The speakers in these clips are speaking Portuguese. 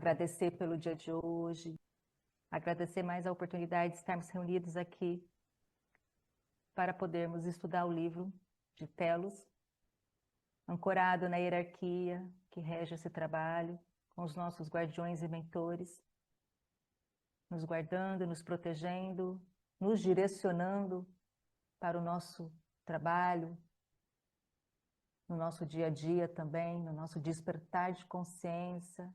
agradecer pelo dia de hoje, agradecer mais a oportunidade de estarmos reunidos aqui para podermos estudar o livro de Telos, ancorado na hierarquia que rege esse trabalho, com os nossos guardiões e mentores, nos guardando, nos protegendo, nos direcionando para o nosso trabalho, no nosso dia a dia também, no nosso despertar de consciência,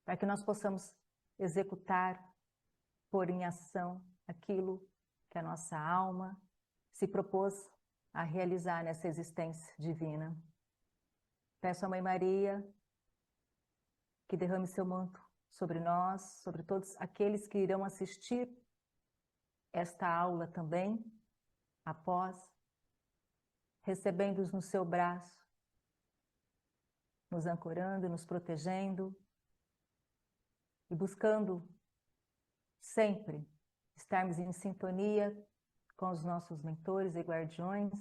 para que nós possamos executar, pôr em ação aquilo que a nossa alma se propôs a realizar nessa existência divina. Peço à Mãe Maria que derrame seu manto sobre nós, sobre todos aqueles que irão assistir esta aula também, após, recebendo-os no seu braço, nos ancorando, nos protegendo e buscando sempre estarmos em sintonia com os nossos mentores e guardiões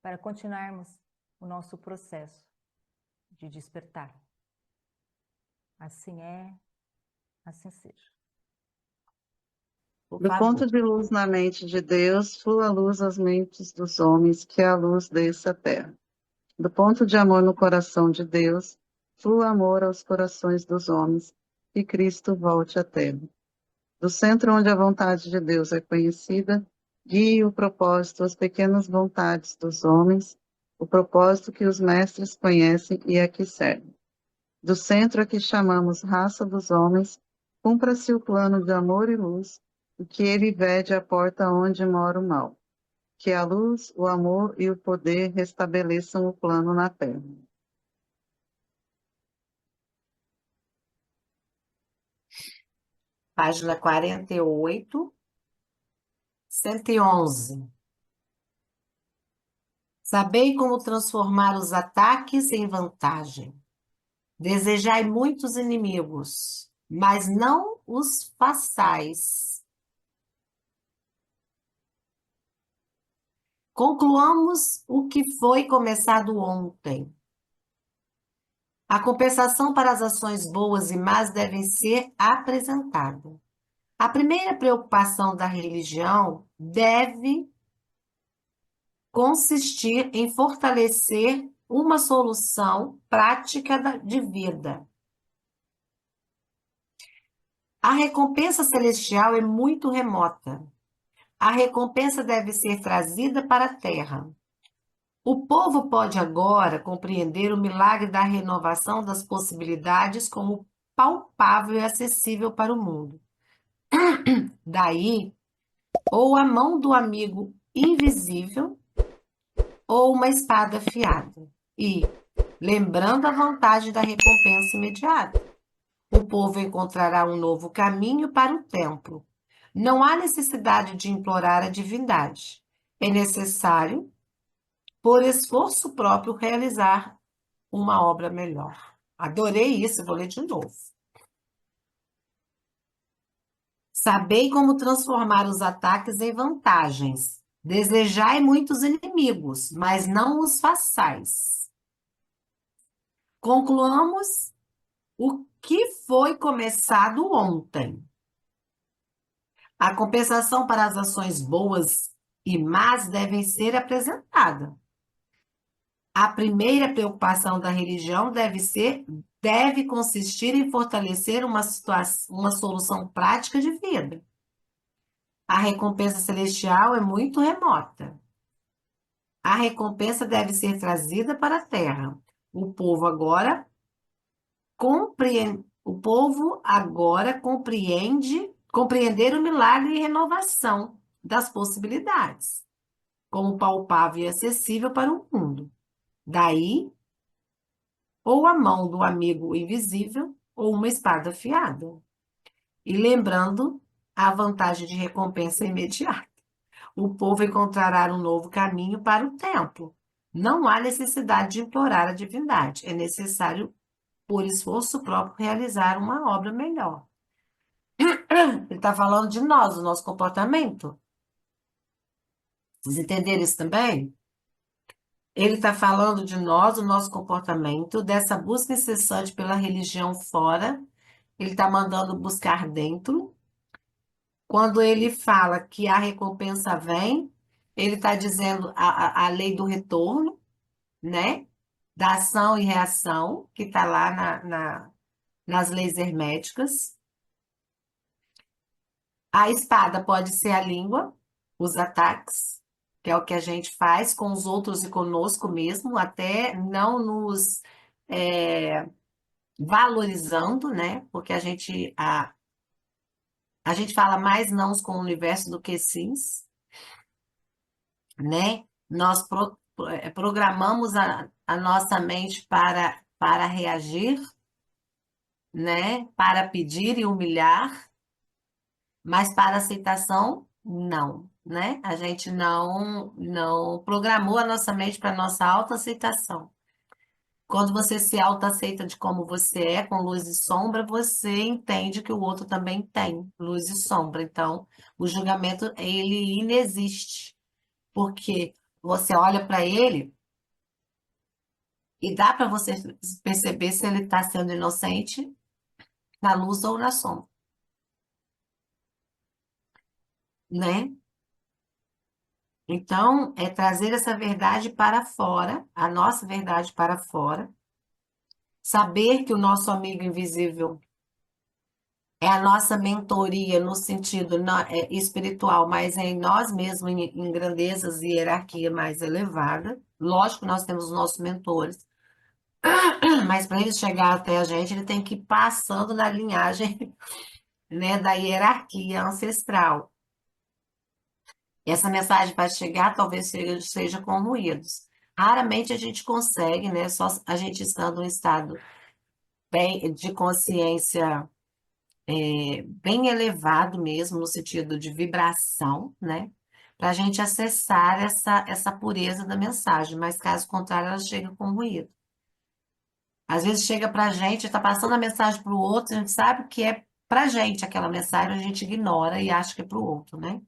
para continuarmos o nosso processo de despertar. Assim é, assim seja. Do ponto de luz na mente de Deus, flua a luz às mentes dos homens, que a luz desça à terra. Do ponto de amor no coração de Deus, flua amor aos corações dos homens, que Cristo volte à terra. Do centro onde a vontade de Deus é conhecida, guie o propósito às pequenas vontades dos homens, o propósito que os mestres conhecem e a que servem. Do centro a que chamamos raça dos homens, cumpra-se o plano de amor e luz, o que ele vede à porta onde mora o mal. Que a luz, o amor e o poder restabeleçam o plano na terra. Página 48, 111. Sabei como transformar os ataques em vantagem. Desejai muitos inimigos, mas não os façais. Concluamos o que foi começado ontem. A compensação para as ações boas e más deve ser apresentada. A primeira preocupação da religião deve consistir em fortalecer uma solução prática de vida. A recompensa celestial é muito remota. A recompensa deve ser trazida para a terra. O povo pode agora compreender o milagre da renovação das possibilidades como palpável e acessível para o mundo. Daí, ou a mão do amigo invisível, ou uma espada afiada. E, lembrando a vantagem da recompensa imediata, o povo encontrará um novo caminho para o templo. Não há necessidade de implorar a divindade. É necessário, por esforço próprio, realizar uma obra melhor. Adorei isso, vou ler de novo. Sabei como transformar os ataques em vantagens. Desejai muitos inimigos, mas não os façais. Concluamos o que foi começado ontem. A compensação para as ações boas e más devem ser apresentada. A primeira preocupação da religião deve consistir em fortalecer uma solução prática de vida. A recompensa celestial é muito remota. A recompensa deve ser trazida para a terra. O povo agora compreender o milagre e renovação das possibilidades, como palpável e acessível para o mundo. Daí, ou a mão do amigo invisível, ou uma espada afiada. E lembrando a vantagem de recompensa imediata. O povo encontrará um novo caminho para o templo. Não há necessidade de implorar a divindade. É necessário, por esforço próprio, realizar uma obra melhor. Ele está falando de nós, do nosso comportamento. Vocês entenderam isso também? Ele está falando de nós, do nosso comportamento, dessa busca incessante pela religião fora ele está mandando buscar dentro. Quando ele fala que a recompensa vem, ele está dizendo a lei do retorno, né? Da ação e reação, que está lá nas leis herméticas. A espada pode ser a língua, os ataques, que é o que a gente faz com os outros e conosco mesmo, até não nos é, valorizando, né? Porque a gente fala mais nãos com o universo do que sims, né? Nós programamos a nossa mente para reagir, né? Para pedir e humilhar, mas para aceitação, não, né? A gente não programou a nossa mente para nossa autoaceitação. Quando você se autoaceita de como você é, com luz e sombra, você entende que o outro também tem luz e sombra. Então, o julgamento, ele inexiste, porque você olha para ele e dá para você perceber se ele está sendo inocente na luz ou na sombra, né? Então, é trazer essa verdade para fora, a nossa verdade para fora, saber que o nosso amigo invisível é a nossa mentoria no sentido espiritual, mas é em nós mesmos, em grandezas e hierarquia mais elevada. Lógico, nós temos os nossos mentores, mas para ele chegar até a gente, ele tem que ir passando na linhagem, né, da hierarquia ancestral. E essa mensagem vai chegar, talvez seja com ruídos. Raramente a gente consegue, né? Só a gente estando em estado de consciência bem elevado mesmo, no sentido de vibração, né? Para a gente acessar essa pureza da mensagem, mas caso contrário, ela chega com ruído. Às vezes chega para a gente, está passando a mensagem para o outro, a gente sabe que é para a gente aquela mensagem, a gente ignora e acha que é para o outro, né?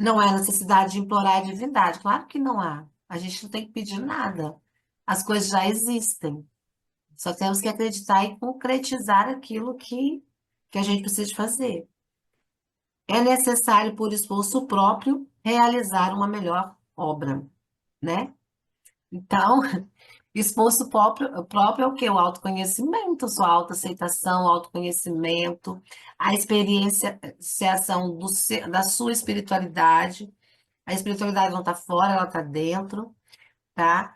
Não é necessidade de implorar a divindade, claro que não há. A gente não tem que pedir nada. As coisas já existem. Só temos que acreditar e concretizar aquilo que a gente precisa fazer. É necessário, por esforço próprio, realizar uma melhor obra, né? Então, esforço próprio é o quê? O autoconhecimento, sua autoaceitação, autoconhecimento, a experienciação da sua espiritualidade. A espiritualidade não está fora, ela está dentro, tá?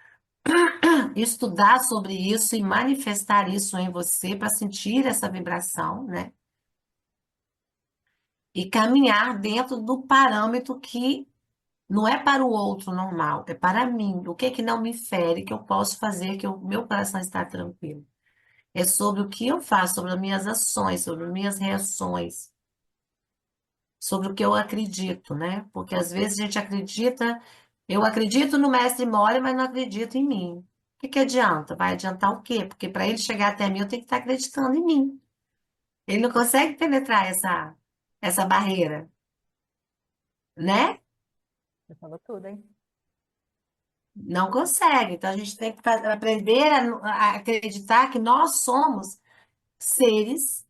Estudar sobre isso e manifestar isso em você para sentir essa vibração, né? E caminhar dentro do parâmetro que não é para o outro normal, é para mim. O que é que não me fere, que eu posso fazer, que o meu coração está tranquilo. É sobre o que eu faço, sobre as minhas ações, sobre as minhas reações, sobre o que eu acredito, né? Porque às vezes a gente acredita, eu acredito no mestre Mora, mas não acredito em mim. O que que adianta? Vai adiantar o quê? Porque para ele chegar até mim, eu tenho que estar acreditando em mim. Ele não consegue penetrar essa barreira, né? Você falou tudo, hein? Não consegue. Então a gente tem que aprender a acreditar que nós somos seres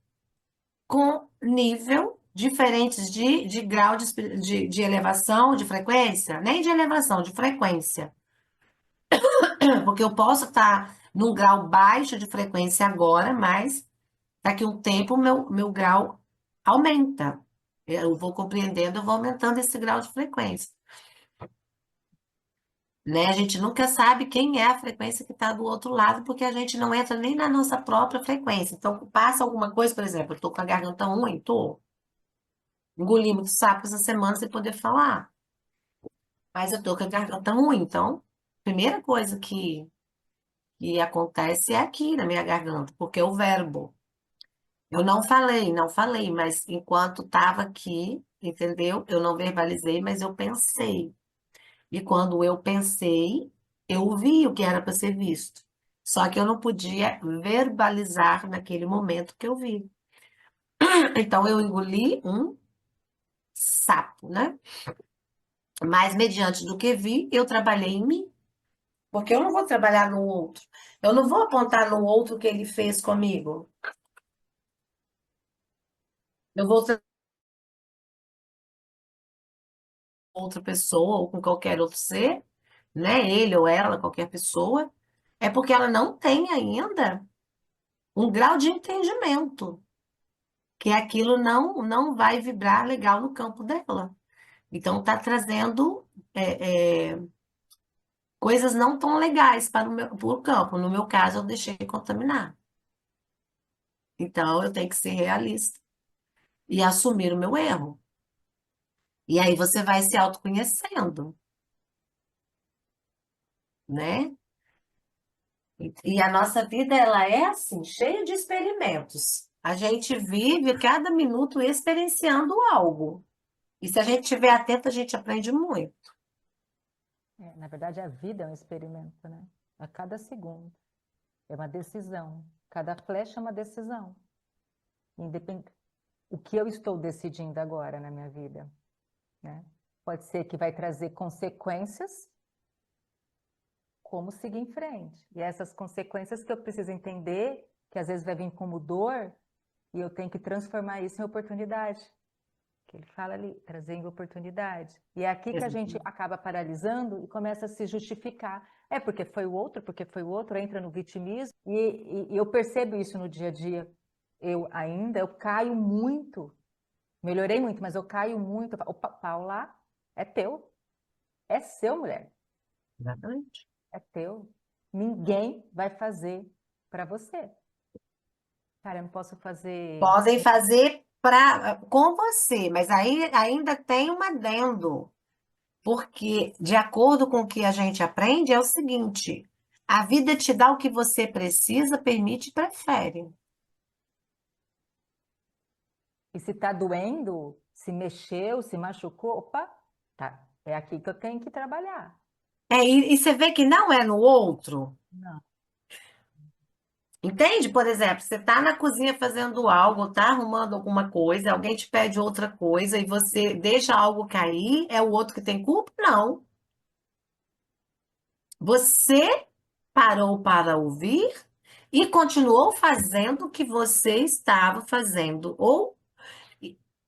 com nível diferentes de grau de elevação, de frequência, nem de elevação, de frequência. Porque eu posso estar num grau baixo de frequência agora, mas daqui a um tempo o meu grau aumenta. Eu vou compreendendo, eu vou aumentando esse grau de frequência. Né? A gente nunca sabe quem é a frequência que está do outro lado, porque a gente não entra nem na nossa própria frequência. Então, passa alguma coisa, por exemplo, eu estou com a garganta ruim, estou. Engoli muito sapo essa semana sem poder falar. Mas eu estou com a garganta ruim. Então, primeira coisa que acontece é aqui na minha garganta, porque é o verbo. Eu não falei, mas enquanto estava aqui, entendeu? Eu não verbalizei, mas eu pensei. E quando eu pensei, eu vi o que era para ser visto. Só que eu não podia verbalizar naquele momento que eu vi. Então eu engoli um sapo, né? Mas mediante do que vi, eu trabalhei em mim. Porque eu não vou trabalhar no outro. Eu não vou apontar no outro o que ele fez comigo. Eu vou trabalhar com outra pessoa ou com qualquer outro ser, né? Ele ou ela, qualquer pessoa. É porque ela não tem ainda um grau de entendimento que aquilo não vai vibrar legal no campo dela. Então, está trazendo coisas não tão legais para o campo. No meu caso, eu deixei contaminar. Então, eu tenho que ser realista e assumir o meu erro. E aí você vai se autoconhecendo, né? E a nossa vida, ela é assim, cheia de experimentos. A gente vive cada minuto experienciando algo. E se a gente estiver atento, a gente aprende muito. Na verdade, a vida é um experimento, né? A cada segundo. É uma decisão. Cada flecha é uma decisão. Independ... O que eu estou decidindo agora na minha vida, né? Pode ser que vai trazer consequências, como seguir em frente. E essas consequências que eu preciso entender, que às vezes vai vir como dor, e eu tenho que transformar isso em oportunidade. Que ele fala ali, trazendo oportunidade. E é aqui que a gente acaba paralisando e começa a se justificar. É porque foi o outro, entra no vitimismo. E eu percebo isso no dia a dia. Eu caio muito, melhorei muito, mas eu caio muito. Opa, Paula, é teu, é seu, mulher, Exatamente. é teu. Ninguém vai fazer para você. Cara, eu não posso fazer. Podem fazer com você, mas aí ainda tem um adendo. Porque, de acordo com o que a gente aprende, é o seguinte: a vida te dá o que você precisa, permite e prefere. E se tá doendo, se mexeu, se machucou, opa, tá. É aqui que eu tenho que trabalhar. E você vê que não é no outro. Não. Entende? Por exemplo, você está na cozinha fazendo algo, está arrumando alguma coisa, alguém te pede outra coisa e você deixa algo cair, é o outro que tem culpa? Não. Você parou para ouvir e continuou fazendo o que você estava fazendo. Ou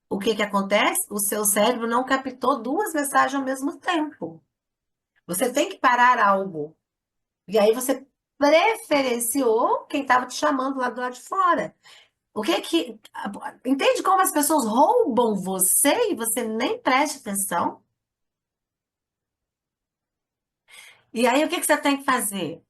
o que que acontece? O seu cérebro não captou duas mensagens ao mesmo tempo. Você tem que parar algo. E aí você preferenciou quem estava te chamando lá do lado de fora. O que que. Entende como as pessoas roubam você e você nem presta atenção? E aí o que que você tem que fazer?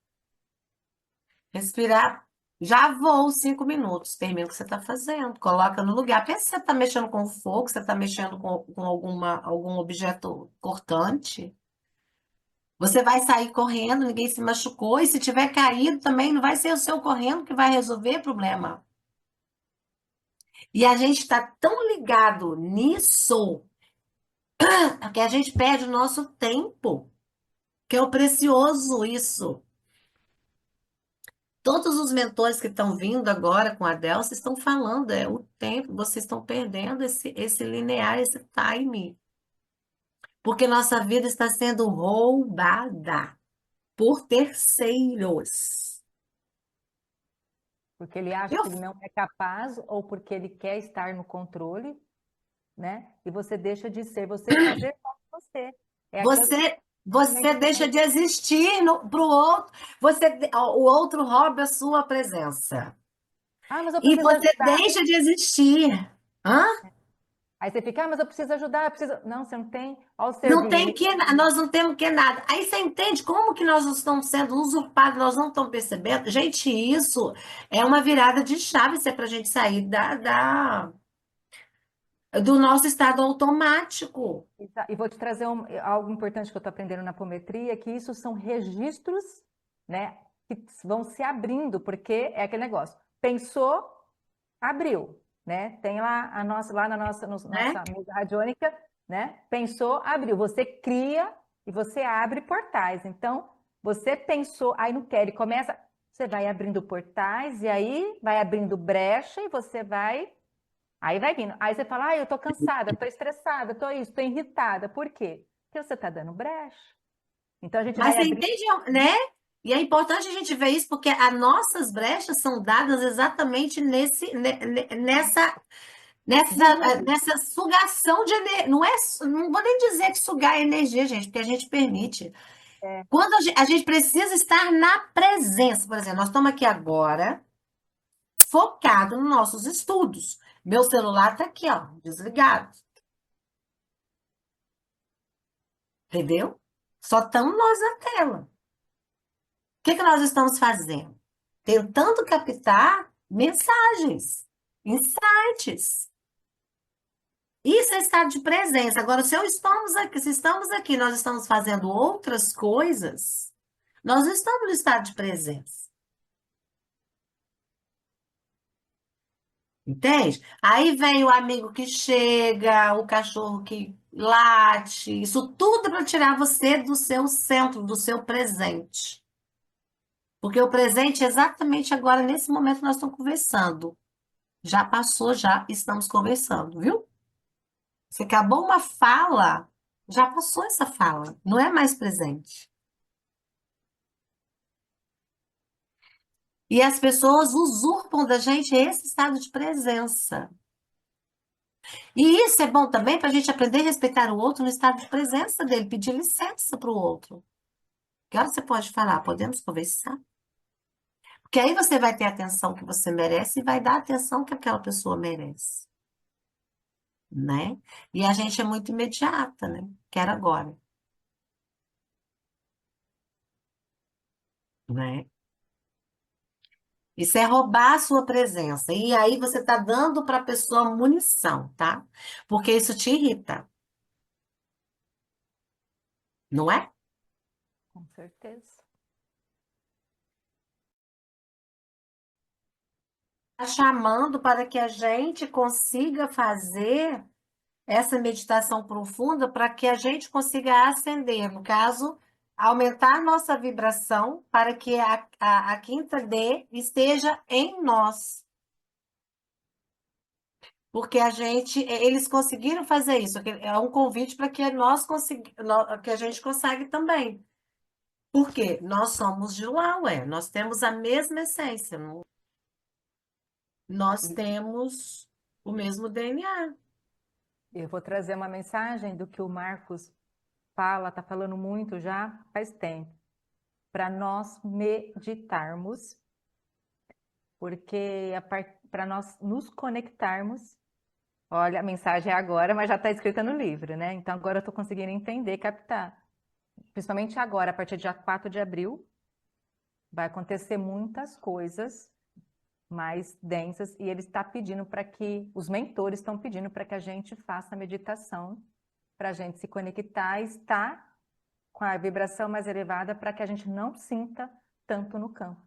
Respirar. Já vou 5 minutos. Termina o que você está fazendo. Coloca no lugar. Pensa se você está mexendo com fogo, você está mexendo com algum objeto cortante. Você vai sair correndo, ninguém se machucou. E se tiver caído também, não vai ser o seu correndo que vai resolver o problema. E a gente está tão ligado nisso que a gente perde o nosso tempo, que é o precioso isso. Todos os mentores que estão vindo agora com a Delcia estão falando, é o tempo, vocês estão perdendo esse linear, esse time. Porque nossa vida está sendo roubada por terceiros. Porque ele acha Eu, que ele não é capaz ou porque ele quer estar no controle, né? E você deixa de ser, você fazer como você. É aquilo que você deixa de existir para o outro, o outro rouba a sua presença. Ah, mas eu E preciso você ajudar. deixa de existir. Hã? Aí você fica, mas eu preciso ajudar, eu preciso. Não, você não tem. Olha o Não tem serviço. que, nós não temos que nada. Aí você entende como que nós estamos sendo usurpados, nós não estamos percebendo? Gente, isso é uma virada de chave, se é para a gente sair do nosso estado automático. E vou te trazer algo importante que eu estou aprendendo na apometria, que isso são registros, né, que vão se abrindo, porque é aquele negócio. Pensou, abriu, né? Tem lá lá na Né? nossa mesa radiônica, né? Pensou, abriu. Você cria e você abre portais. Então, você pensou, aí não quer, ele começa, você vai abrindo portais e aí vai abrindo brecha e você vai. Aí vai vindo. Aí você fala, eu tô cansada, tô estressada, tô isso, tô irritada. Por quê? Porque você tá dando brecha. Então a gente Mas vai você abrir. entende, né? E é importante a gente ver isso porque as nossas brechas são dadas exatamente nessa sugação de energia. Não vou nem dizer que sugar é energia, gente, porque a gente permite. É, Quando a gente precisa estar na presença, por exemplo, nós estamos aqui agora, focado nos nossos estudos. Meu celular está aqui, ó, desligado. Entendeu? Só estamos nós na tela. O que nós estamos fazendo? Tentando captar mensagens, insights. Isso é estado de presença. Agora, se estamos aqui, nós estamos fazendo outras coisas, nós não estamos no estado de presença. Entende? Aí vem o amigo que chega, o cachorro que late, isso tudo para tirar você do seu centro, do seu presente. Porque o presente é exatamente agora, nesse momento, nós estamos conversando. Já passou, já estamos conversando, viu? Você acabou uma fala, já passou essa fala, não é mais presente. E as pessoas usurpam da gente esse estado de presença. E isso é bom também para a gente aprender a respeitar o outro no estado de presença dele, pedir licença para o outro. Que hora você pode falar? Podemos conversar? Porque aí você vai ter a atenção que você merece e vai dar a atenção que aquela pessoa merece, né? E a gente é muito imediata, né? Quero agora, né? Isso é roubar a sua presença. E aí você está dando para a pessoa munição, tá? Porque isso te irrita, não é? com certeza. Está chamando para que a gente consiga fazer essa meditação profunda para que a gente consiga ascender, no caso, aumentar nossa vibração para que a quinta D esteja em nós. Porque eles conseguiram fazer isso. É um convite para que que a gente consegue também. Por quê? Nós somos de lá, ué. Nós temos a mesma essência. Nós E temos o mesmo DNA. eu vou trazer uma mensagem do que o Marcos fala, está falando muito já faz tempo, para nós meditarmos, porque para nós nos conectarmos, olha, a mensagem é agora, mas já está escrita no livro, né? Então agora eu estou conseguindo entender, captar. Principalmente agora, a partir do dia 4 de abril, vai acontecer muitas coisas mais densas e ele está pedindo para que, os mentores estão pedindo para que a gente faça meditação, para a gente se conectar e estar com a vibração mais elevada para que a gente não sinta tanto no campo.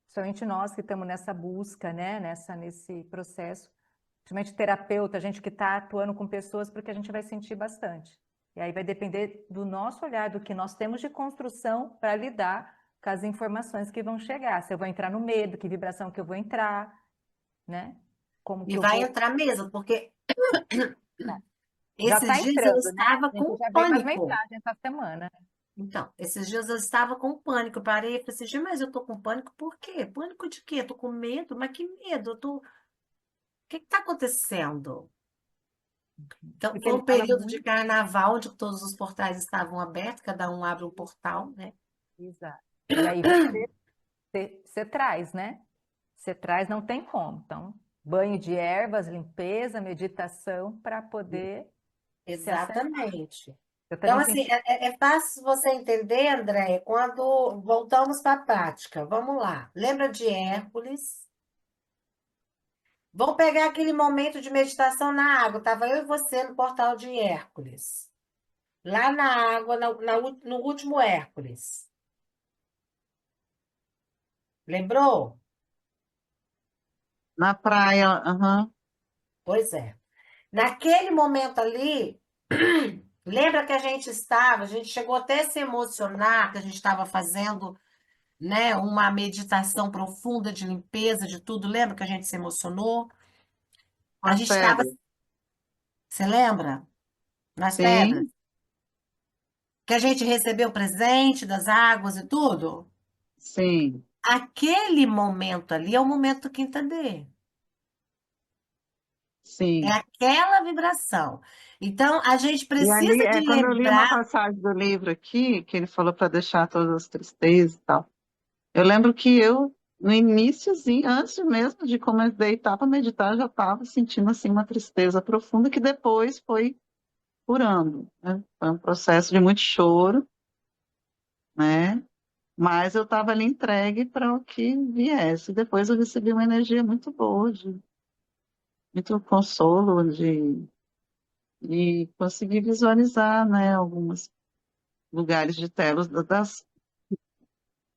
Somente nós que estamos nessa busca, né, nesse processo, principalmente terapeuta, a gente que está atuando com pessoas, porque a gente vai sentir bastante. E aí vai depender do nosso olhar, do que nós temos de construção para lidar com as informações que vão chegar. Se eu vou entrar no medo, que vibração que eu vou entrar, né? Como E que eu vai vou... entrar mesmo, porque Já esses está dias eu entrando, né? estava A gente com já veio umas pânico. mensagens essa semana. Então, esses dias eu estava com pânico. Eu parei e falei assim, "Gente, mas eu tô com pânico por quê? Pânico de quê? Eu tô com medo? Mas que medo? O que está acontecendo? Então, Porque foi ele um fala período de muito. carnaval onde todos os portais estavam abertos, cada um abre um portal, né? Exato. E aí você traz, né? Você traz, não tem como. Então, banho de ervas, limpeza, meditação para poder se acessar. Exatamente. Eu Então, também assim, senti. é fácil você entender, André, quando voltamos para a prática. Vamos lá. Lembra de Hércules? Vamos pegar aquele momento de meditação na água. Estava eu e você no portal de Hércules. Lá na água, no último Hércules. Lembrou? Na praia, aham, Pois é. Naquele momento ali, lembra que a gente chegou até a se emocionar, que a gente estava fazendo, né, uma meditação profunda de limpeza de tudo. Lembra que a gente se emocionou? com A as gente estava, pedras. você lembra? Nas pedras. Sim, que a gente recebeu o presente das águas e tudo, Sim, aquele momento ali é o momento quinta D. É sim. aquela vibração. Então, a gente E ali, precisa de quando eu li uma lembrar. passagem do livro aqui, que ele falou para deixar todas as tristezas e tal, eu lembro que eu, no iniciozinho, antes mesmo de como eu deitar para meditar, já estava sentindo assim uma tristeza profunda que depois foi curando, né? Foi um processo de muito choro, né? Mas eu estava ali entregue para o que viesse. Depois eu recebi uma energia muito boa, de muito consolo, de conseguir visualizar, né, alguns lugares de telos das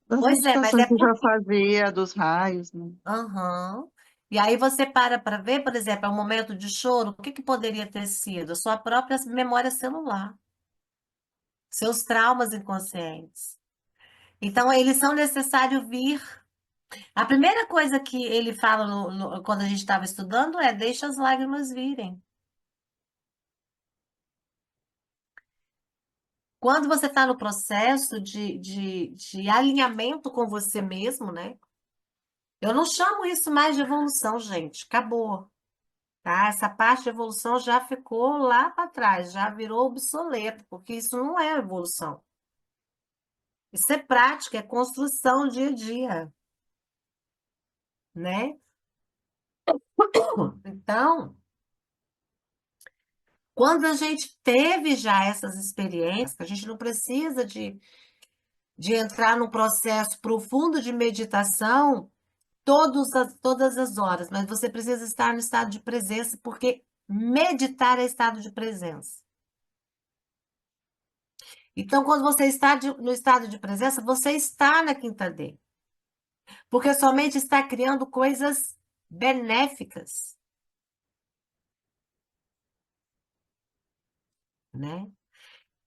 Pois é, mas meditações é que eu já porque. fazia, dos raios, né? Aham. E aí você para ver, por exemplo, é um momento de choro, o que que poderia ter sido? A sua própria memória celular, seus traumas inconscientes. Então, eles são necessários vir. A primeira coisa que ele fala quando a gente estava estudando é: deixa as lágrimas virem. Quando você está no processo de alinhamento com você mesmo, né? Eu não chamo isso mais de evolução, gente. Acabou, tá? Essa parte de evolução já ficou lá para trás, já virou obsoleto, porque isso não é evolução. Isso é prática, é construção dia a dia, né? Então, quando a gente teve já essas experiências, a gente não precisa de entrar num processo profundo de meditação todas as horas, mas você precisa estar no estado de presença, porque meditar é estado de presença. Então, quando você está no estado de presença, você está na quinta D, porque sua mente está criando coisas benéficas, né?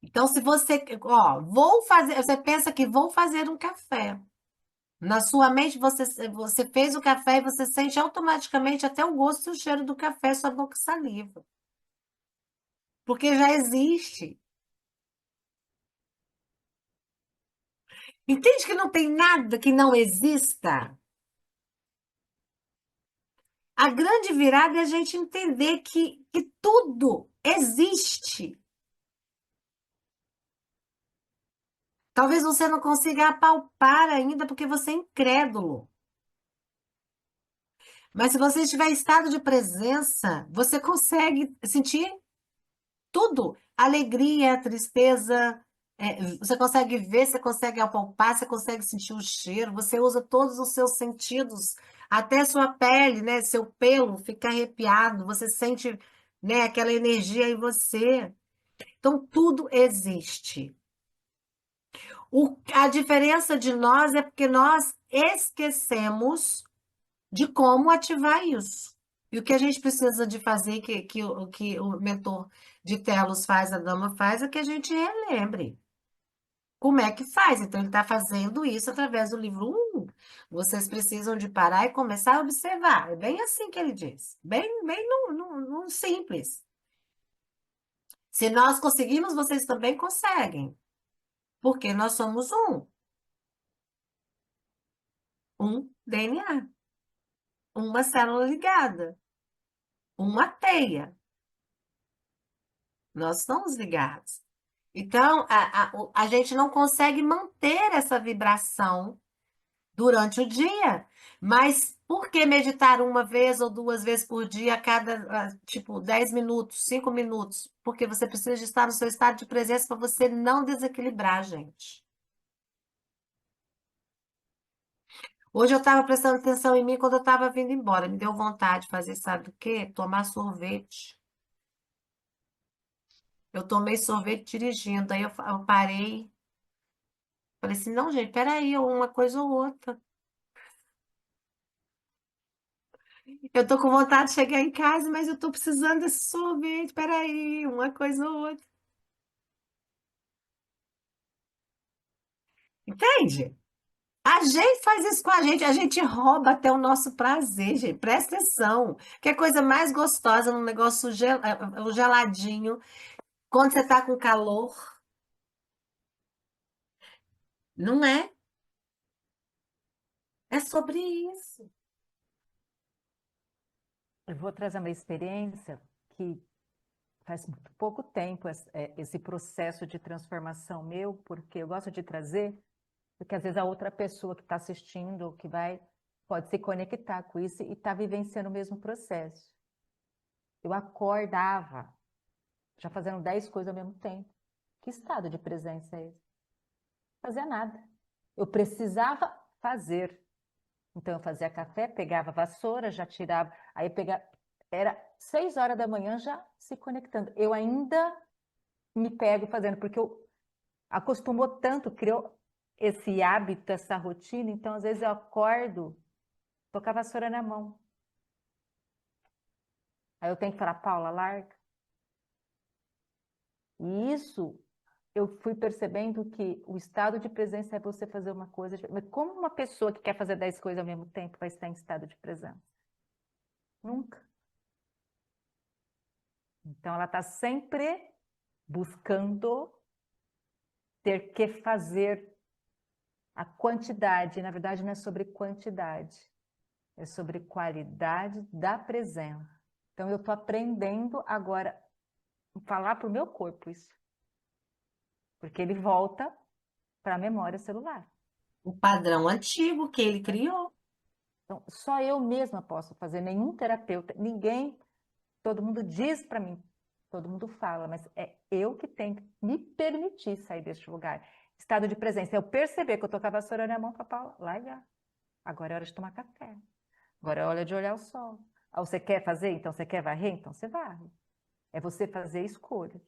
Então, se você, ó, vou fazer, você pensa que vou fazer um café. Na sua mente, você fez o café e você sente automaticamente até o gosto e o cheiro do café, sua boca saliva, porque já existe. Entende que não tem nada que não exista? A grande virada é a gente entender que tudo existe. Talvez você não consiga apalpar ainda porque você é incrédulo. Mas se você estiver em estado de presença, você consegue sentir tudo. Alegria, tristeza, você consegue ver, você consegue apalpar, você consegue sentir o cheiro, você usa todos os seus sentidos, até sua pele, né, seu pelo fica arrepiado, você sente, né, aquela energia em você. Então, tudo existe. A diferença de nós é porque nós esquecemos de como ativar isso. E o que a gente precisa de fazer, que o mentor de Telos faz, a dama faz, é que a gente relembre como é que faz. Então, ele está fazendo isso através do livro 1. Vocês precisam de parar e começar a observar. É bem assim que ele diz. Bem no simples. Se nós conseguimos, vocês também conseguem. Porque nós somos um DNA, uma célula ligada, uma teia. Nós estamos ligados. Então, a gente não consegue manter essa vibração durante o dia. Mas por que meditar uma vez ou duas vezes por dia, a cada, tipo, 10 minutos, 5 minutos? Porque você precisa de estar no seu estado de presença para você não desequilibrar, gente. Hoje eu estava prestando atenção em mim quando eu estava vindo embora. Me deu vontade de fazer, sabe o quê? Tomar sorvete. Eu tomei sorvete dirigindo. Aí eu parei. Falei assim, não, gente, peraí, uma coisa ou outra. Eu tô com vontade de chegar em casa, mas eu tô precisando desse sorvete. Peraí, uma coisa ou outra. Entende? A gente faz isso com a gente rouba até o nosso prazer, gente. Presta atenção. Que é coisa mais gostosa num negócio o geladinho, quando você tá com calor. Não é? É sobre isso. Eu vou trazer uma experiência que faz muito pouco tempo esse processo de transformação meu, porque eu gosto de trazer, porque às vezes a outra pessoa que está assistindo, que vai, pode se conectar com isso e está vivenciando o mesmo processo. Eu acordava, já fazendo 10 coisas ao mesmo tempo. Que estado de presença é esse? Não fazia nada. Eu precisava fazer. Então eu fazia café, pegava a vassoura, já tirava, aí pegava, era 6 horas da manhã já se conectando. Eu ainda me pego fazendo, porque eu acostumou tanto, criou esse hábito, essa rotina, então às vezes eu acordo, tô com a vassoura na mão. Aí eu tenho que falar, Paula, larga. E isso eu fui percebendo que o estado de presença é você fazer uma coisa, mas como uma pessoa que quer fazer 10 coisas ao mesmo tempo vai estar em estado de presença? Nunca. Então ela está sempre buscando ter que fazer a quantidade. Na verdade, não é sobre quantidade, é sobre qualidade da presença. Então eu estou aprendendo agora a falar para o meu corpo isso, porque ele volta para a memória celular. O padrão antigo que ele criou. Então, só eu mesma posso fazer, nenhum terapeuta, ninguém, todo mundo diz para mim, todo mundo fala, mas é eu que tenho que me permitir sair deste lugar. Estado de presença, eu perceber que eu estou com a vassoura na mão, Paula, larga. Agora é hora de tomar café. Agora é hora de olhar o sol. Ah, você quer fazer? Então você quer varrer? Então você varre. É você fazer escolha,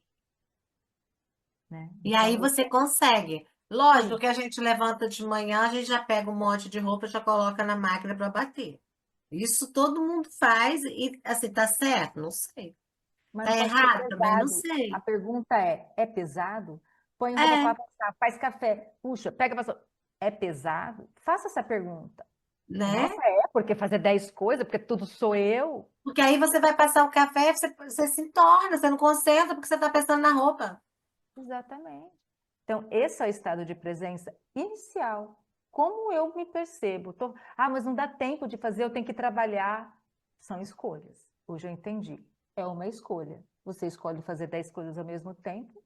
né? E aí Então, você consegue. Lógico sim, que a gente levanta de manhã, a gente já pega um monte de roupa e já coloca na máquina para bater. Isso todo mundo faz e assim, tá certo? Não sei. mas Tá não pode ser errado também? Não pesado. A sei. pergunta é pesado? Põe roupa É, para passar, faz café, puxa, pega a vassoura. É pesado? Faça essa pergunta. né? Nossa, é? Porque fazer 10 coisas, porque tudo sou eu? Porque aí você vai passar o café, você se entorna, você não concentra porque você está pensando na roupa. Exatamente. Então, esse é o estado de presença inicial. Como eu me percebo? Mas não dá tempo de fazer, eu tenho que trabalhar. São escolhas. Hoje eu entendi. É uma escolha. Você escolhe fazer 10 coisas ao mesmo tempo,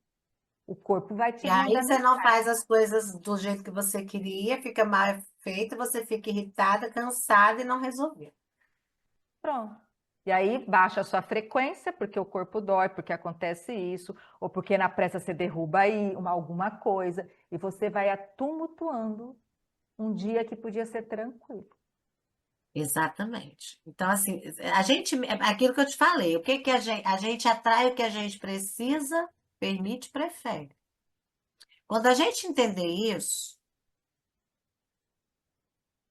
o corpo vai E te aí mandar você não faz mensagem. as coisas do jeito que você queria, fica mal feito, você fica irritada, cansada e não resolveu. Pronto. E aí baixa a sua frequência, porque o corpo dói, porque acontece isso, ou porque na pressa você derruba aí alguma coisa, e você vai tumultuando um dia que podia ser tranquilo. Exatamente. Então, assim, a gente, é aquilo que eu te falei, o que que a gente atrai o que a gente precisa, permite, prefere. Quando a gente entender isso,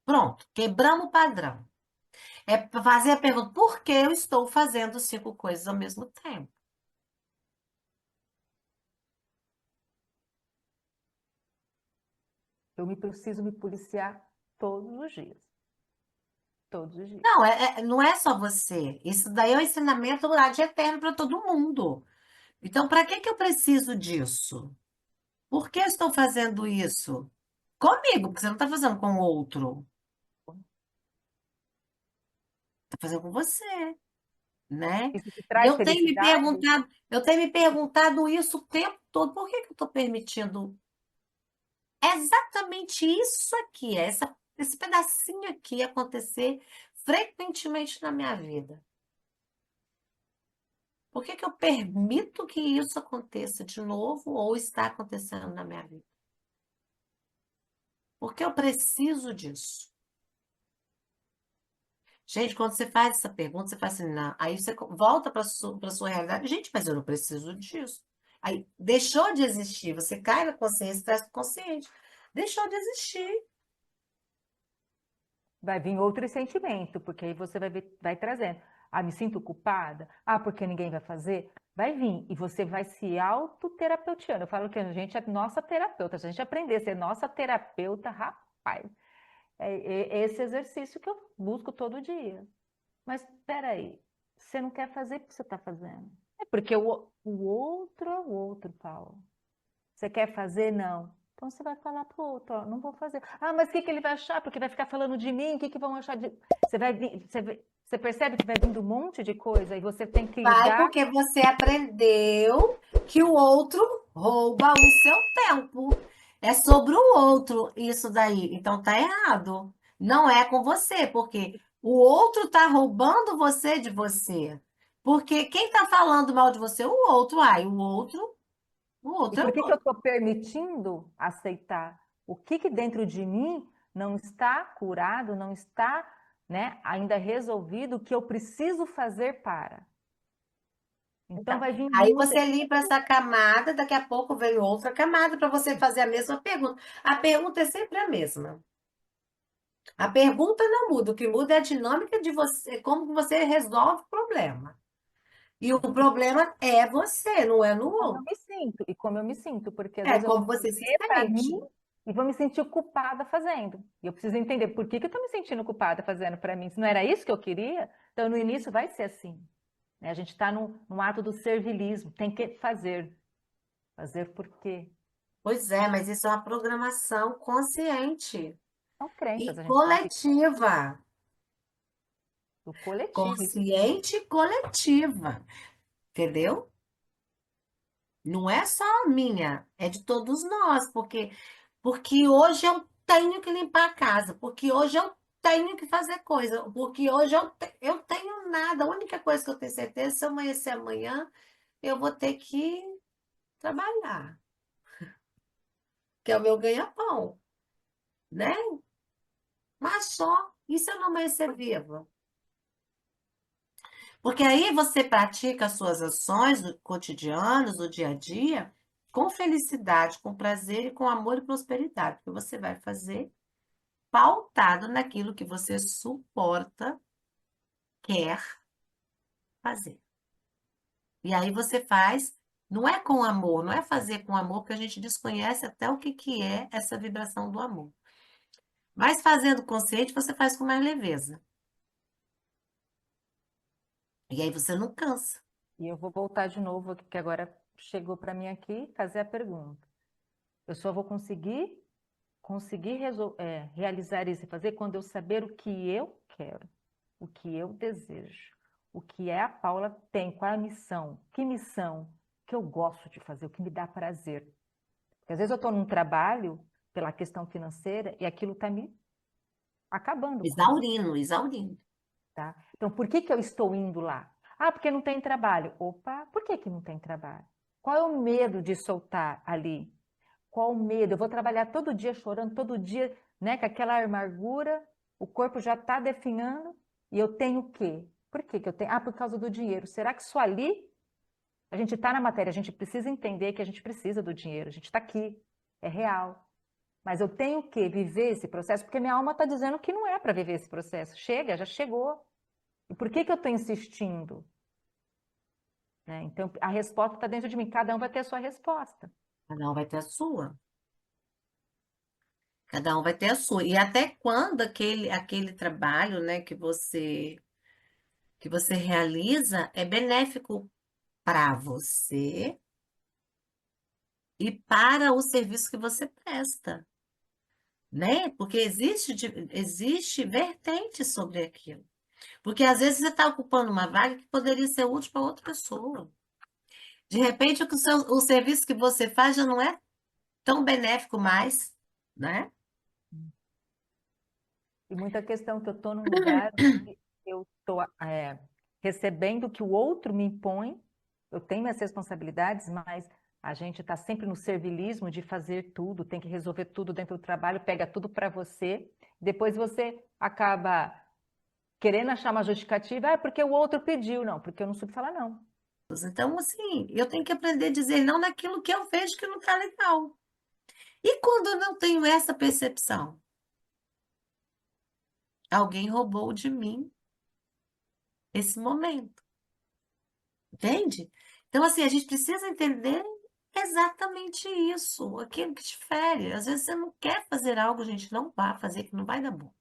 pronto, quebramos o padrão. É fazer a pergunta, por que eu estou fazendo 5 coisas ao mesmo tempo? Eu me preciso me policiar todos os dias. Todos os dias. Não, não é só você. Isso daí é um ensinamento ad eterno para todo mundo. Então, para que que eu preciso disso? Por que eu estou fazendo isso? Comigo, porque você não está fazendo com o outro. Está fazendo com você, né? Isso te E traz felicidade? eu tenho me perguntado isso o tempo todo. Por que que eu estou permitindo exatamente isso aqui, esse pedacinho aqui acontecer frequentemente na minha vida? Por que que eu permito que isso aconteça de novo ou está acontecendo na minha vida? Porque eu preciso disso. Gente, quando você faz essa pergunta, você faz assim, não. Aí você volta para sua realidade. Gente, mas eu não preciso disso. Aí deixou de existir. Você cai na consciência, traz pro consciente. Deixou de existir. Vai vir outro sentimento, porque aí você vai trazendo. Ah, me sinto culpada? Ah, porque ninguém vai fazer? Vai vir. E você vai se autoterapeutiando. Eu falo que a gente é nossa terapeuta. Se a gente aprender a ser nossa terapeuta, rapaz, é esse exercício que eu busco todo dia. Mas espera aí, você não quer fazer porque você está fazendo. É porque o outro é o outro, Paulo. Você quer fazer? Não. Então você vai falar pro outro, ó, não vou fazer. Ah, mas o que que ele vai achar? Porque vai ficar falando de mim, o que que vão achar de... Você percebe que vai vindo um monte de coisa e você tem que Vai lidar. porque você aprendeu que o outro rouba o seu tempo. É sobre o outro isso daí. Então tá errado. Não é com você, porque o outro tá roubando você de você. Porque quem tá falando mal de você? O outro. Ai, o E outro é por o que que eu outro. estou permitindo aceitar? O que que dentro de mim não está curado, não está, né, ainda resolvido, o que eu preciso fazer para? Então Então, vai vir aí muita. você limpa essa camada, daqui a pouco vem outra camada para você fazer a mesma pergunta. A pergunta é sempre a mesma. A pergunta não muda, o que muda é a dinâmica de você, como que você resolve o problema. E o problema é você, não é no Como eu outro. me sinto, e como eu me sinto, porque às É vezes eu vou como você se fazer para mim sente. e vou me sentir culpada fazendo. E eu preciso entender por que que eu estou me sentindo culpada fazendo para mim. Se não era isso que eu queria, então no início vai ser assim, né? A gente está no ato do servilismo, tem que fazer. Fazer por quê? Pois é, mas isso é uma programação consciente São crenças, e a gente tem que coletiva. do coletivo. Isso Consciente e coletiva, entendeu? Não é só minha, é de todos nós, porque hoje eu tenho que limpar a casa, porque hoje eu tenho que fazer coisa, porque hoje eu tenho nada. A única coisa que eu tenho certeza, é se eu amanhecer amanhã, eu vou ter que trabalhar, que é o meu ganha-pão, né? Mas só, e se eu não amanhecer viva? Porque aí você pratica as suas ações cotidianas, do dia a dia, com felicidade, com prazer e com amor e prosperidade, porque você vai fazer pautado naquilo que você suporta, quer fazer. E aí você faz, não é com amor, não é fazer com amor, porque a gente desconhece até o que que é essa vibração do amor. Mas fazendo consciente, você faz com mais leveza. E aí você não cansa. e eu vou voltar de novo aqui, que agora chegou para mim aqui, fazer a pergunta. Eu só vou conseguir realizar isso e fazer quando eu saber o que eu quero, o que eu desejo, o que é a Paula tem, qual é a missão, que missão que eu gosto de fazer, o que me dá prazer. Porque às vezes eu estou num trabalho pela questão financeira e aquilo está me acabando comigo, Exaurindo, exaurindo. tá? Então, por que que eu estou indo lá? Ah, porque não tem trabalho. Opa, por que que não tem trabalho? Qual é o medo de soltar ali? Qual o medo? Eu vou trabalhar todo dia chorando, todo dia, né, com aquela amargura, o corpo já está definhando, e eu tenho o quê? Por que que eu tenho? Ah, por causa do dinheiro. Será que isso ali, a gente está na matéria, a gente precisa entender que a gente precisa do dinheiro, a gente está aqui, é real. Mas eu tenho o quê? Viver esse processo, porque minha alma está dizendo que não é para viver esse processo. Chega, já chegou. E por que que eu estou insistindo? Né? Então, a resposta está dentro de mim, cada um vai ter a sua resposta. Cada um vai ter a sua. Cada um vai ter a sua. E até quando aquele trabalho, né, que você realiza é benéfico para você e para o serviço que você presta, né? Porque existe vertente sobre aquilo. Porque às vezes você está ocupando uma vaga que poderia ser útil para outra pessoa. De repente, o serviço que você faz já não é tão benéfico mais, né? E muita questão que eu estou num lugar onde eu estou recebendo o que o outro me impõe, eu tenho minhas responsabilidades, mas a gente está sempre no servilismo de fazer tudo, tem que resolver tudo dentro do trabalho, pega tudo para você, depois você acaba querendo achar uma justificativa, porque o outro pediu, não, porque eu não soube falar não. Então, assim, eu tenho que aprender a dizer não naquilo que eu vejo que não está legal. E quando eu não tenho essa percepção? Alguém roubou de mim esse momento, entende? Então, assim, a gente precisa entender exatamente isso, aquilo que te fere. Às vezes você não quer fazer algo, gente, não vá fazer, que não vai dar bom.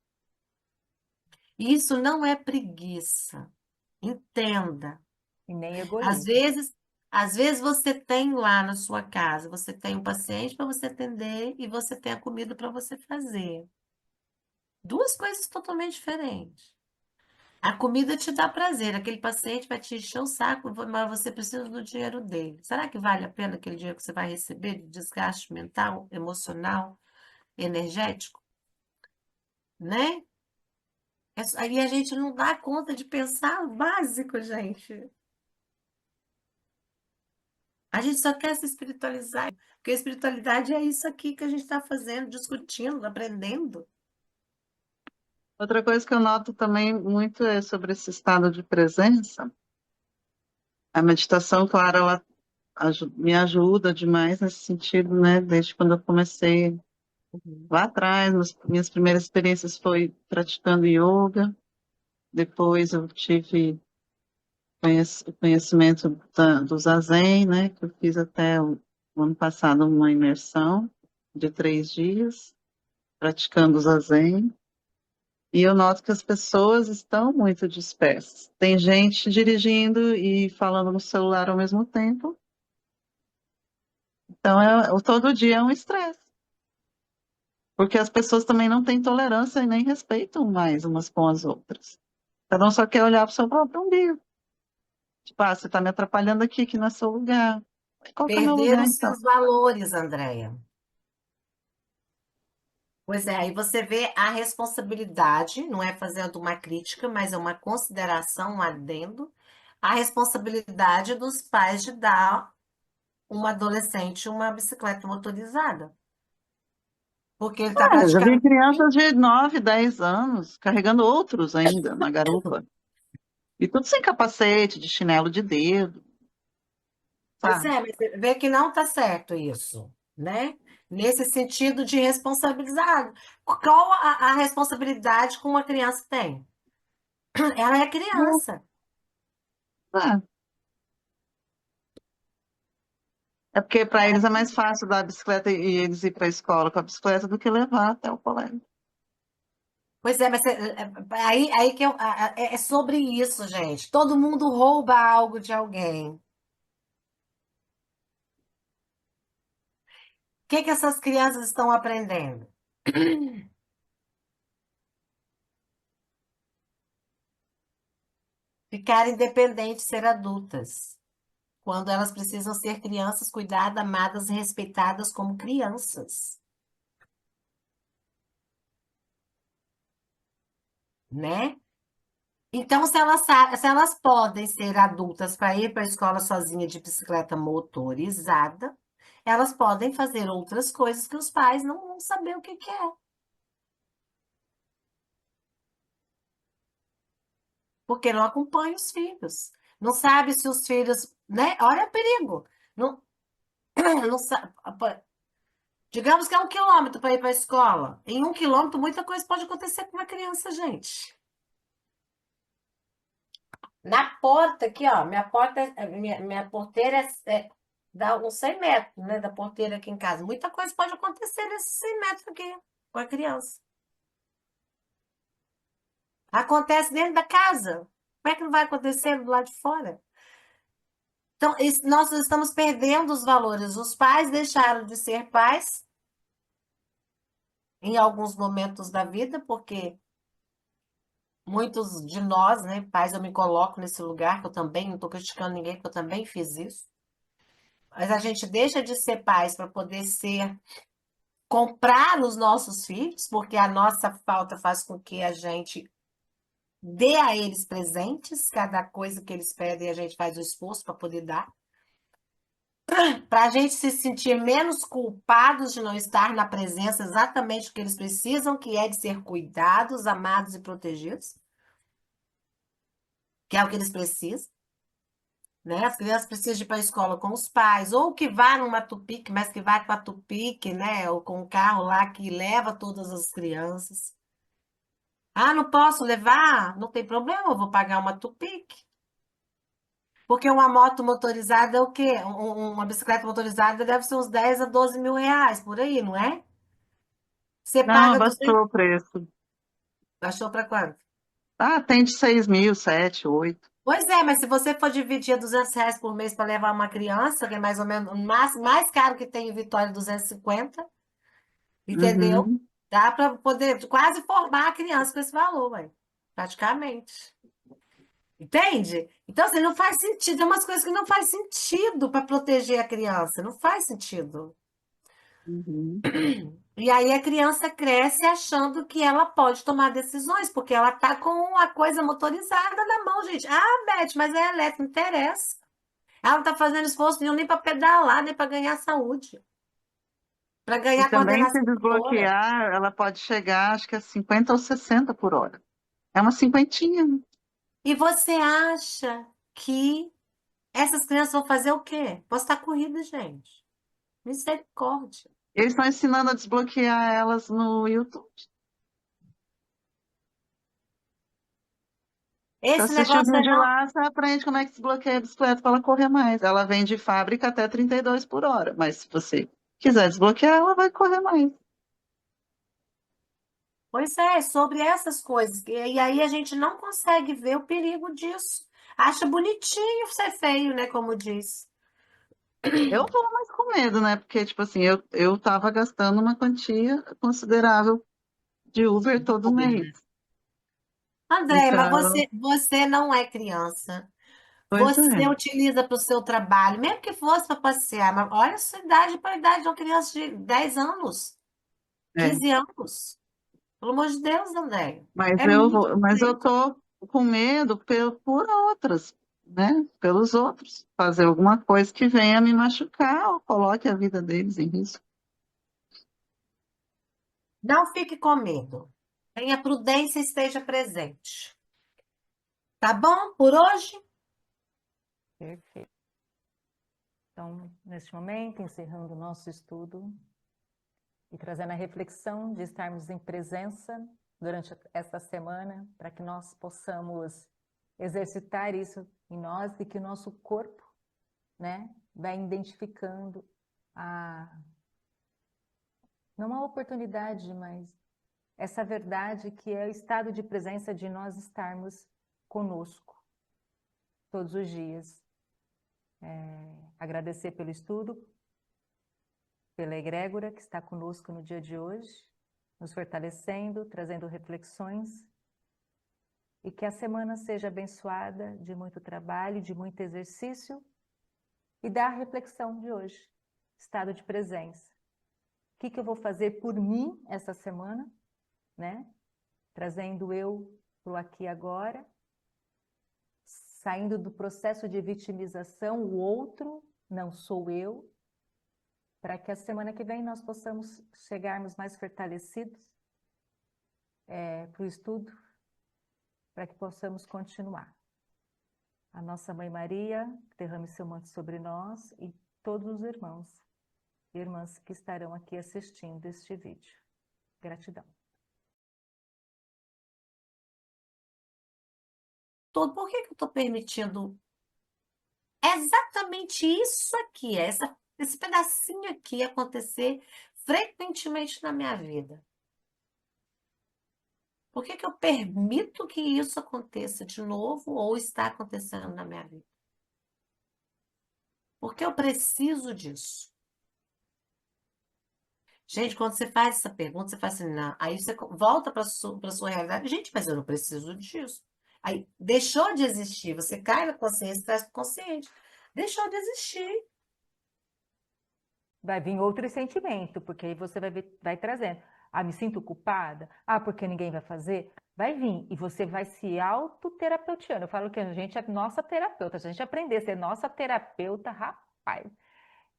E isso não é preguiça. Entenda. E nem Às egoísmo. vezes, Às vezes você tem lá na sua casa, você tem um paciente para você atender e você tem a comida para você fazer. Duas coisas totalmente diferentes. A comida te dá prazer, aquele paciente vai te encher o saco, mas você precisa do dinheiro dele. Será que vale a pena aquele dinheiro que você vai receber de desgaste mental, emocional, energético, né? Aí a gente não dá conta de pensar o básico, gente. A gente só quer se espiritualizar, porque a espiritualidade é isso aqui que a gente está fazendo, discutindo, aprendendo. Outra coisa que eu noto também muito é sobre esse estado de presença. A meditação, claro, ela me ajuda demais nesse sentido, né? Desde quando eu comecei Uhum. lá atrás, minhas primeiras experiências foi praticando yoga. Depois eu tive o conhecimento do Zazen, né? Que eu fiz até o ano passado uma imersão de 3 dias, praticando o Zazen. E eu noto que as pessoas estão muito dispersas. Tem gente dirigindo e falando no celular ao mesmo tempo. Então, todo dia é um estresse. Porque as pessoas também não têm tolerância e nem respeitam mais umas com as outras. Cada um só quer olhar para o seu próprio umbigo. Tipo, você está me atrapalhando aqui, que não é seu lugar. Qual que é o meu lugar, Perderam então? seus valores, Andréia. Pois é, aí você vê a responsabilidade, não é fazendo uma crítica, mas é uma consideração, um adendo, a responsabilidade dos pais de dar uma adolescente uma bicicleta motorizada. Porque ele está Eu já vi praticamente. crianças de 9, 10 anos carregando outros ainda na garupa. E tudo sem capacete, de chinelo de dedo, Pois sabe? é, mas você vê que não está certo isso, né? Nesse sentido de responsabilizar. Qual a responsabilidade que uma criança tem? Ela é criança. É, é porque para eles é mais fácil dar a bicicleta e eles ir para a escola com a bicicleta do que levar até o colégio. Pois é, mas aí que é sobre isso, gente. Todo mundo rouba algo de alguém. O que que essas crianças estão aprendendo? Ficar independentes, ser adultas. Quando elas precisam ser crianças, cuidadas, amadas e respeitadas como crianças, né? Então, se elas podem ser adultas para ir para a escola sozinha de bicicleta motorizada, elas podem fazer outras coisas que os pais não vão saber o que que é. Porque não acompanha os filhos. Não sabe se os filhos, né? Olha o perigo. Não, não sabe. Digamos que é 1 quilômetro para ir para a escola. Em 1 quilômetro, muita coisa pode acontecer com uma criança, gente. Na porta aqui, ó, minha porteira dá uns 100 metros, né, da porteira aqui em casa. Muita coisa pode acontecer nesses 100 metros aqui com a criança. Acontece dentro da casa. Como é que não vai acontecer do lado de fora? Então, nós estamos perdendo os valores. Os pais deixaram de ser pais em alguns momentos da vida, porque muitos de nós, né, pais, eu me coloco nesse lugar, que eu também não estou criticando ninguém, porque eu também fiz isso. Mas a gente deixa de ser pais para poder comprar os nossos filhos, porque a nossa falta faz com que a gente dê a eles presentes, cada coisa que eles pedem, a gente faz o esforço para poder dar. Para a gente se sentir menos culpados de não estar na presença exatamente do que eles precisam, que é de ser cuidados, amados e protegidos, que é o que eles precisam, né? As crianças precisam de ir para a escola com os pais, ou que vá numa Tupic, mas que vá com a Tupic, né? Ou com o carro lá que leva todas as crianças. Ah, não posso levar? Não tem problema, eu vou pagar uma Tupic. Porque uma moto motorizada é o quê? Uma bicicleta motorizada deve ser uns 10 a 12 mil reais, por aí, não é? Você Não, paga 200. abaixou o preço. Achou para quanto? Ah, tem de 6 mil, 7, 8. Pois é, mas se você for dividir R$ 200 por mês para levar uma criança, que é mais ou menos mais caro que tem em Vitória, 250, entendeu? Uhum, Dá para poder quase formar a criança com esse valor, ué, praticamente. Entende? Então, assim, não faz sentido. Tem umas coisas que não faz sentido para proteger a criança. Não faz sentido. uhum. E aí a criança cresce achando que ela pode tomar decisões, porque ela tá com a coisa motorizada na mão, gente. Ah, Beth, mas é elétrico, não interessa. Ela não tá fazendo esforço nenhum nem para pedalar, nem para ganhar saúde, para E ganhar também, se coordenação motora. desbloquear, ela pode chegar, acho que a 50 ou 60 por hora. É uma cinquentinha, né? E você acha que essas crianças vão fazer o quê? Postar corrida, gente. Misericórdia. Eles estão ensinando a desbloquear elas no YouTube. Você Esse assiste o negócio aí vídeo não. lá, você aprende como é que desbloqueia a bicicleta para ela correr mais. Ela vem de fábrica até 32 por hora, mas se você quiser desbloquear, ela vai correr mais. Pois é, sobre essas coisas. E aí a gente não consegue ver o perigo disso. Acha bonitinho ser feio, né? Como diz. Eu vou mais com medo, né? Porque, tipo assim, eu tava gastando uma quantia considerável de Uber todo mês. André, mas Então, você não é criança. pois Você é. utiliza para o seu trabalho, mesmo que fosse para passear, mas olha a sua idade para a idade de uma criança de 10 anos, É. 15 anos. Pelo amor de Deus, André. Mas É muito mas eu tempo. tô com medo por outras, né? Pelos outros. Fazer alguma coisa que venha me machucar ou coloque a vida deles em risco. Não fique com medo. Tenha prudência e esteja presente. Tá bom por hoje? Perfeito. Então, neste momento, encerrando o nosso estudo e trazendo a reflexão de estarmos em presença durante esta semana, para que nós possamos exercitar isso em nós e que o nosso corpo, né, vai identificando a, não a oportunidade, mas essa verdade que é o estado de presença de nós estarmos conosco todos os dias. Agradecer pelo estudo, pela egrégora que está conosco no dia de hoje, nos fortalecendo, trazendo reflexões, e que a semana seja abençoada de muito trabalho, de muito exercício, e da reflexão de hoje, estado de presença. O que eu vou fazer por mim essa semana, né? Trazendo eu para o aqui e agora, saindo do processo de vitimização, o outro, não sou eu, para que a semana que vem nós possamos chegarmos mais fortalecidos para o estudo, para que possamos continuar. A nossa Mãe Maria, derrame seu manto sobre nós e todos os irmãos e irmãs que estarão aqui assistindo este vídeo. Gratidão. Por que que eu estou permitindo exatamente isso aqui, esse pedacinho aqui acontecer frequentemente na minha vida? Por que que eu permito que isso aconteça de novo ou está acontecendo na minha vida? Porque eu preciso disso. Gente, quando você faz essa pergunta, você faz assim, não. Aí você volta para sua realidade. Gente, mas eu não preciso disso. Aí deixou de existir. Você cai na consciência, traz para consciente. Deixou de existir. Vai vir outro sentimento, porque aí você vai trazendo. Ah, me sinto culpada? Ah, porque ninguém vai fazer? Vai vir, e você vai se autoterapeutiando. Eu falo que a gente é nossa terapeuta. Se a gente aprender a ser nossa terapeuta, rapaz,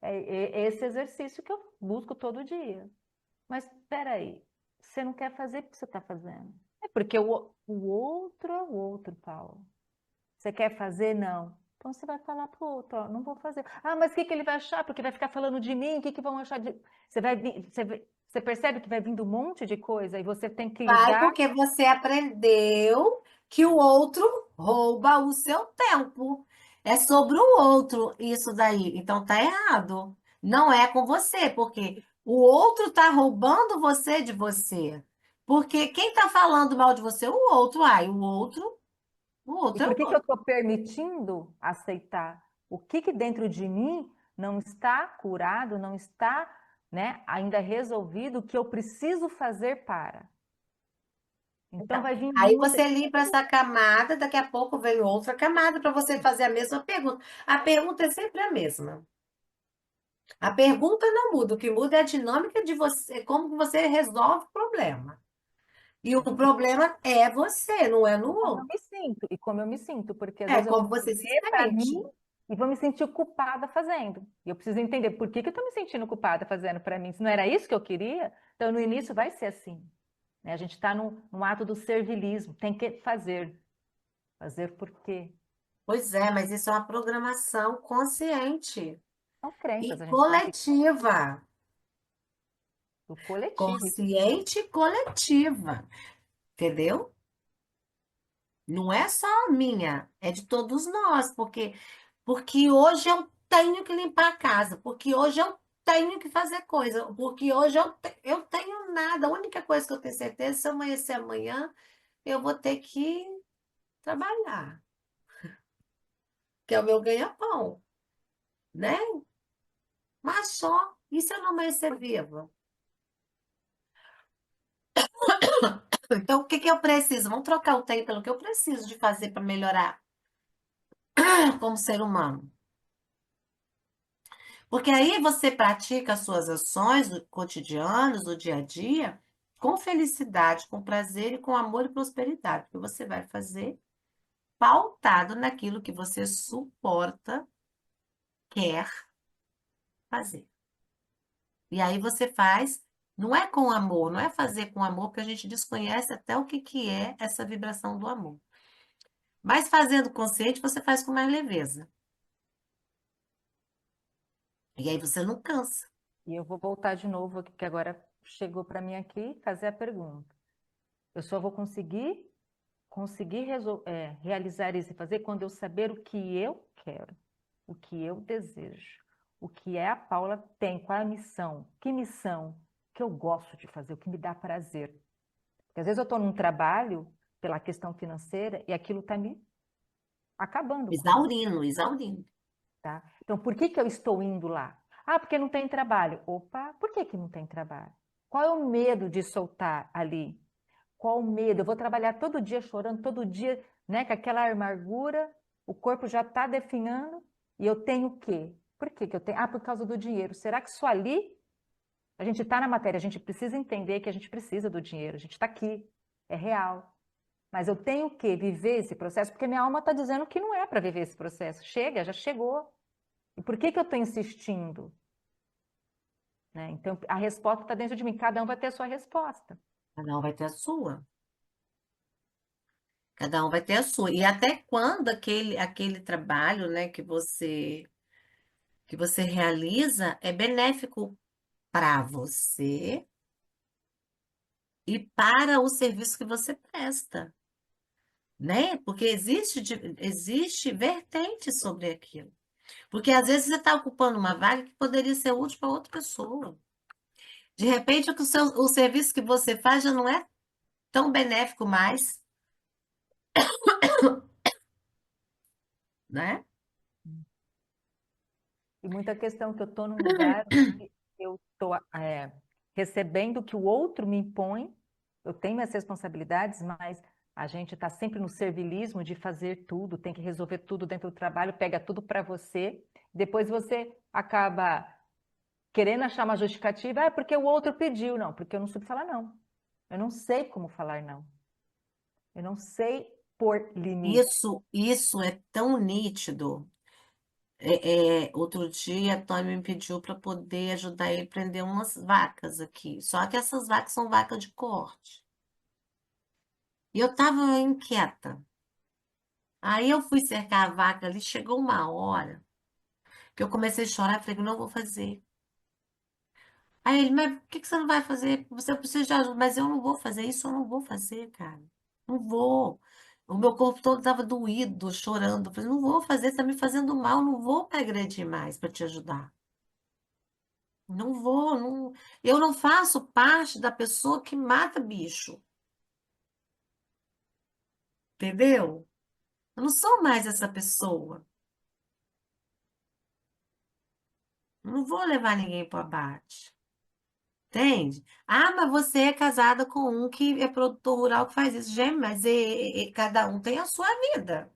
é esse exercício que eu busco todo dia. Mas espera aí, você não quer fazer porque você está fazendo. É porque o outro é o outro, Paulo. Você quer fazer? Não. Então você vai falar pro outro, ó, não vou fazer. Ah, mas o que que ele vai achar? Porque vai ficar falando de mim, o que que vão achar de... Você percebe que vai vindo um monte de coisa e você tem que Vai lidar. porque você aprendeu que o outro rouba o seu tempo. É sobre o outro isso daí. Então tá errado. Não é com você, porque o outro tá roubando você de você. Porque quem tá falando mal de você? O outro. Ai, o outro. O E outro é por o que que eu outro. estou permitindo aceitar? O que que dentro de mim não está curado, não está, né, ainda resolvido, o que eu preciso fazer para? Então Então, vai vir aí muita. você limpa essa camada, daqui a pouco vem outra camada para você fazer a mesma pergunta. A pergunta é sempre a mesma. A pergunta não muda, o que muda é a dinâmica de você, como você resolve o problema. E o problema é você, não é no Como eu outro. me sinto, e como eu me sinto, porque às É vezes eu vou como você se fazer para mim sente. e vou me sentir culpada fazendo. E eu preciso entender por que que eu estou me sentindo culpada fazendo para mim. Se não era isso que eu queria, então no início vai ser assim, né? A gente está no ato do servilismo, tem que fazer. Fazer por quê? Pois é, mas isso é uma programação consciente São crenças, e a gente tem que coletiva. do coletivo. Consciente e coletiva, entendeu? Não é só minha, é de todos nós, porque hoje eu tenho que limpar a casa, porque hoje eu tenho que fazer coisa, porque hoje eu tenho nada. A única coisa que eu tenho certeza, é se eu amanhecer amanhã, eu vou ter que trabalhar, que é o meu ganha-pão, né? Mas só, e se eu não amanhecer viva? Então, o que que eu preciso? Vamos trocar o tenho pelo que eu preciso de fazer para melhorar como ser humano. Porque aí você pratica as suas ações cotidianas, do dia a dia, com felicidade, com prazer e com amor e prosperidade. Porque você vai fazer pautado naquilo que você suporta, quer fazer. E aí você faz, não é com amor, não é fazer com amor, porque a gente desconhece até o que que é essa vibração do amor. Mas fazendo consciente, você faz com mais leveza. E aí você não cansa. E eu vou voltar de novo aqui, que agora chegou para mim aqui, fazer a pergunta. Eu só vou conseguir realizar isso e fazer quando eu saber o que eu quero, o que eu desejo, o que é a Paula tem, qual é a missão, que missão que eu gosto de fazer, o que me dá prazer. Porque às vezes eu estou num trabalho pela questão financeira e aquilo está me acabando comigo, Exaurindo, exaurindo. tá? Então, por que que eu estou indo lá? Ah, porque não tem trabalho. Opa, por que que não tem trabalho? Qual é o medo de soltar ali? Qual o medo? Eu vou trabalhar todo dia chorando, todo dia, né, com aquela amargura, o corpo já está definhando, e eu tenho o quê? Por que que eu tenho? Ah, por causa do dinheiro. Será que só ali a gente está na matéria? A gente precisa entender que a gente precisa do dinheiro, a gente está aqui, é real. Mas eu tenho que viver esse processo, porque minha alma está dizendo que não é para viver esse processo. Chega, já chegou. E por que que eu estou insistindo? Né? Então, a resposta está dentro de mim. Cada um vai ter a sua resposta. Cada um vai ter a sua. Cada um vai ter a sua. E até quando aquele trabalho, né, que você realiza é benéfico para você e para o serviço que você presta, né? Porque existe vertente sobre aquilo. Porque às vezes você está ocupando uma vaga que poderia ser útil para outra pessoa. De repente, o serviço que você faz já não é tão benéfico mais, né? E muita questão que eu estou num lugar onde eu estou recebendo o que o outro me impõe, eu tenho minhas responsabilidades, mas a gente está sempre no servilismo de fazer tudo, tem que resolver tudo dentro do trabalho, pega tudo para você, depois você acaba querendo achar uma justificativa, porque o outro pediu, não, porque eu não soube falar não. Eu não sei como falar não. Eu não sei pôr limite. Isso é tão nítido. Outro dia, a Tony me pediu para poder ajudar ele a prender umas vacas aqui. Só que essas vacas são vacas de corte. E eu estava inquieta. Aí eu fui cercar a vaca ali, chegou uma hora que eu comecei a chorar, falei, não vou fazer. Aí ele, mas por que que você não vai fazer? Você precisa de ajuda, mas eu não vou fazer isso, eu não vou fazer, cara. Não vou. O meu corpo todo estava doído, chorando. Eu falei, não vou fazer, você está me fazendo mal, não vou agredir mais para te ajudar. Não vou, não, eu não faço parte da pessoa que mata bicho, entendeu? Eu não sou mais essa pessoa. Eu não vou levar ninguém para o abate. Entende? Ah, mas você é casada com um que é produtor rural que faz isso. Gente, mas cada um tem a sua vida.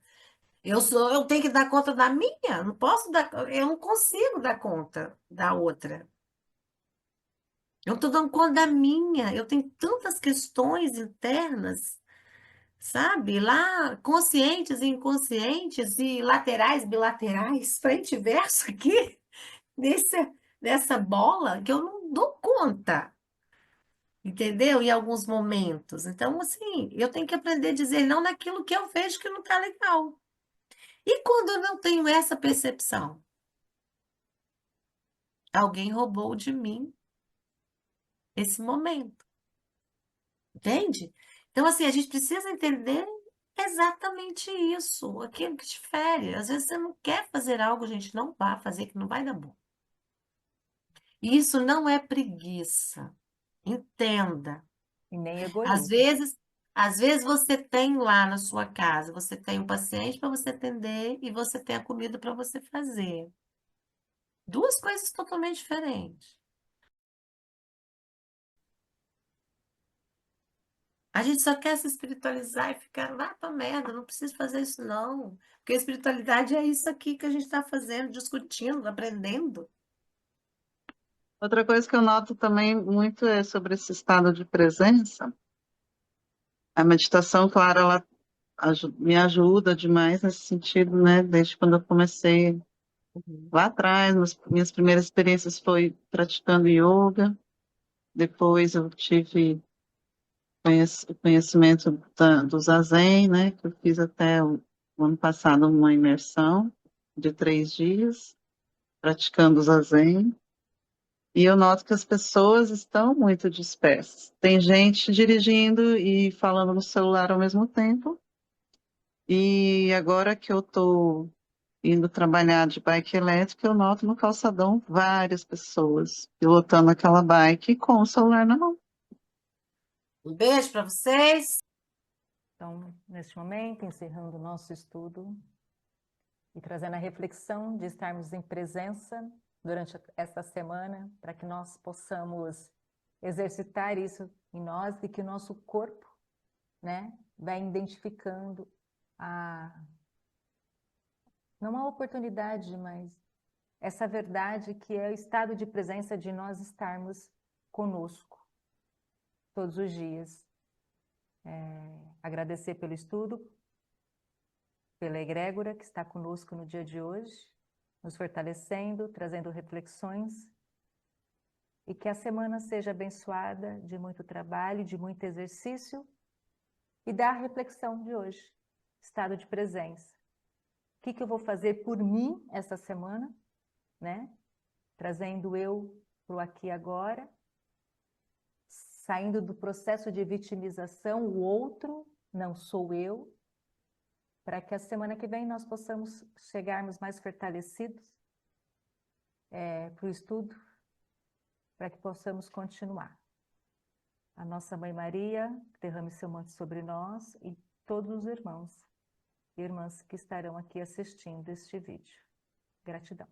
Eu tenho que dar conta da minha. Não posso dar, eu não consigo dar conta da outra. Eu estou dando conta da minha. Eu tenho tantas questões internas, sabe? Lá, conscientes e inconscientes, e laterais, bilaterais, frente e verso aqui, nesse, nessa bola, que eu não dou conta. Entendeu? Em alguns momentos. Então, assim, eu tenho que aprender a dizer não naquilo que eu vejo que não está legal. E quando eu não tenho essa percepção? Alguém roubou de mim esse momento. Entende? Então, assim, a gente precisa entender exatamente isso, aquilo que te fere. Às vezes você não quer fazer algo, gente, não vá fazer, que não vai dar bom. E isso não é preguiça. Entenda. E nem Às egoísmo. vezes, às vezes você tem lá na sua casa, você tem um paciente para você atender e você tem a comida para você fazer. Duas coisas totalmente diferentes. A gente só quer se espiritualizar e ficar lá pra merda, não precisa fazer isso não. Porque a espiritualidade é isso aqui que a gente está fazendo, discutindo, aprendendo. Outra coisa que eu noto também muito é sobre esse estado de presença. A meditação, claro, ela me ajuda demais nesse sentido, né? Desde quando eu comecei Uhum. lá atrás, minhas primeiras experiências foi praticando yoga. Depois eu tive o conhecimento do Zazen, né? Que eu fiz até o ano passado uma imersão de 3 dias praticando o Zazen. E eu noto que as pessoas estão muito dispersas. Tem gente dirigindo e falando no celular ao mesmo tempo. E agora que eu estou indo trabalhar de bike elétrica, eu noto no calçadão várias pessoas pilotando aquela bike com o celular na mão. Um beijo para vocês. Então, neste momento, encerrando o nosso estudo e trazendo a reflexão de estarmos em presença durante esta semana, para que nós possamos exercitar isso em nós e que o nosso corpo, né, vai identificando não a oportunidade, mas essa verdade que é o estado de presença de nós estarmos conosco todos os dias. Agradecer pelo estudo, pela egrégora que está conosco no dia de hoje, nos fortalecendo, trazendo reflexões, e que a semana seja abençoada de muito trabalho, de muito exercício, e da reflexão de hoje, estado de presença. O que eu vou fazer por mim essa semana, né? Trazendo eu para o aqui e agora, saindo do processo de vitimização, o outro, não sou eu, para que a semana que vem nós possamos chegarmos mais fortalecidos para o estudo, para que possamos continuar. A nossa Mãe Maria, derrame seu manto sobre nós e todos os irmãos e irmãs que estarão aqui assistindo este vídeo. Gratidão.